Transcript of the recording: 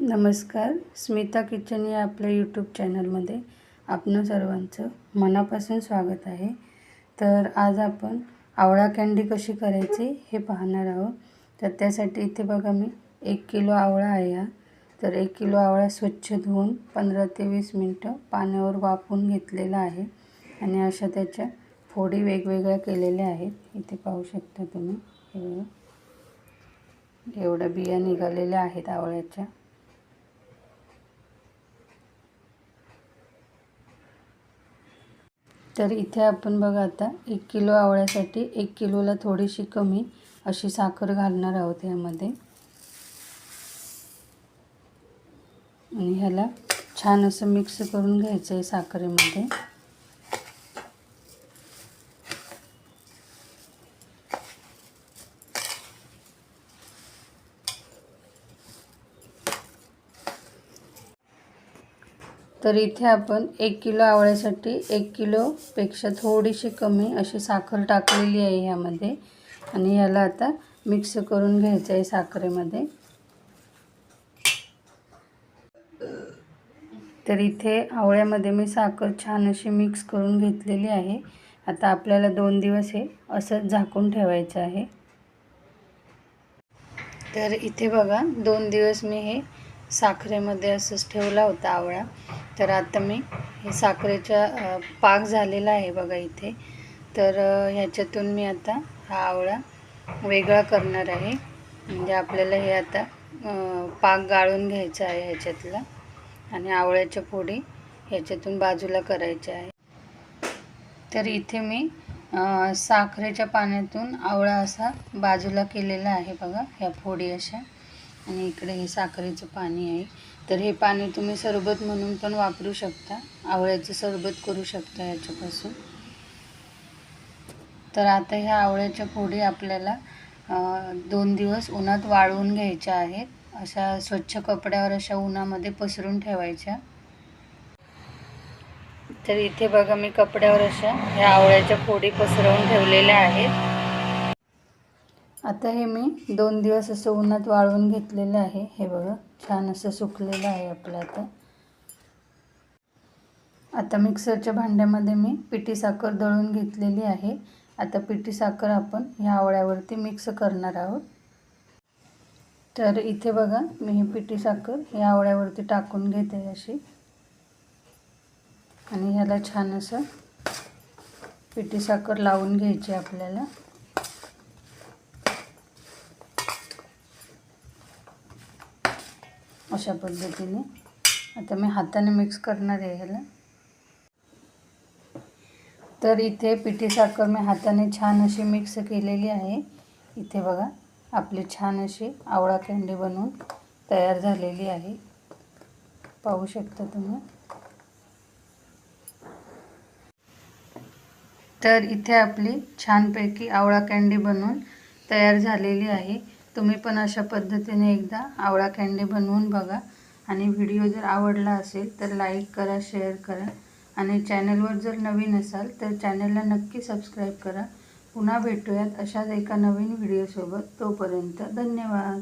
नमस्कार, स्मिता किचन या आपल्या यूट्यूब चॅनलमध्ये आपणा सर्वांचं मनापासून स्वागत आहे। तर आज आपण आवळा कँडी कशी करायची हे पाहणार आहोत। तर त्यासाठी इथे बघा मी 1 किलो आवळा आहे हा। तर 1 किलो आवळा स्वच्छ धुवून 15 ते 20 मिनिटं पाण्यावर वाफवून घेतलेला आहे आणि अशा त्याच्या फोडी वेगवेगळ्या केलेल्या आहेत। इथे पाहू शकता तुम्ही, हे एवढ्या बिया निघालेल्या आहेत आवळ्याच्या। तर इथे आपण बघा आता 1 किलो आवळ्यासाठी 1 किलोला थोडीशी कमी अशी साखर घालणार आहोत यामध्ये आणि ह्याला छान असं मिक्स करून घ्यायचं आहे साखरेमध्ये। तर इथे आपण 1 किलो आवळ्यासाठी 1 किलोपेक्षा थोडीशी कमी अशी साखर टाकलेली आहे ह्यामध्ये आणि याला आता मिक्स करून घ्यायचं आहे साखरेमध्ये। तर इथे आवळ्यामध्ये मी साखर छान अशी मिक्स करून घेतलेली आहे। आता आपल्याला 2 दिवस हे असं झाकून ठेवायचं आहे। तर इथे बघा 2 दिवस मी हे साखरेमध्ये असंच ठेवला होता आवळा। तर आता मी हे साखरेचा पाक झालेला आहे बघा इथे। तर ह्याच्यातून मी आता हा आवळा वेगळा करणार आहे। म्हणजे आपल्याला हे आता पाक गाळून घ्यायचा आहे ह्याच्यातला आणि आवळ्याच्या फोडी ह्याच्यातून बाजूला करायच्या आहे। तर इथे मी साखरेच्या पाण्यातून आवळा असा बाजूला केलेला आहे बघा, ह्या फोडी अशा, आणि इकडे हे साखरेचं पाणी आहे। तर हे पाणी तुम्ही सरबत म्हणून पण वापरू शकता, आवळ्याचं सरबत करू शकता याच्यापासून। तर आता ह्या आवळ्याच्या फोडी आपल्याला 2 दिवस उन्हात वाळवून घ्यायच्या आहेत। अशा स्वच्छ कपड्यावर अशा उन्हामध्ये पसरून ठेवायच्या। तर इथे बघा मी कपड्यावर अशा ह्या आवळ्याच्या फोडी पसरवून ठेवलेल्या आहेत। आता हे मी 2 दिवस असं उन्हात वाळवून घेतलेलं आहे। हे बघा छान असं सुकलेलं आहे आपलं। आता मिक्सरच्या भांड्यामध्ये मी पिठी साखर दळून घेतलेली आहे। आता पिठी साखर आपण ह्या आवळ्यावरती मिक्स करणार आहोत। तर इथे बघा मी ही पिठी साखर ह्या आवळ्यावरती टाकून घेते अशी, आणि ह्याला छान असं पिठी साखर लावून घ्यायची आपल्याला। अशा पद्धतीने आता मी हाताने मिक्स करणार आहे ह्याला। तर इथे पिठी साखर मी हाताने छान अशी मिक्स केलेली आहे। इथे बघा आपली छान अशी आवळा कँडी बनवून तयार झालेली आहे, पाहू शकता तुम्ही। तर इथे आपली छानपैकी आवळा कँडी बनवून तयार झालेली आहे। तुम्ही पण अशा पद्धतीने एकदा आवळा कँडी बनवून बघा आणि व्हिडिओ जर आवडला असेल तर लाईक करा, शेअर करा आणि चॅनलवर जर नवीन असाल तर चॅनलला नक्की सबस्क्राईब करा। पुन्हा भेटूयात अशाच एका नवीन व्हिडिओसोबत। तोपर्यंत धन्यवाद।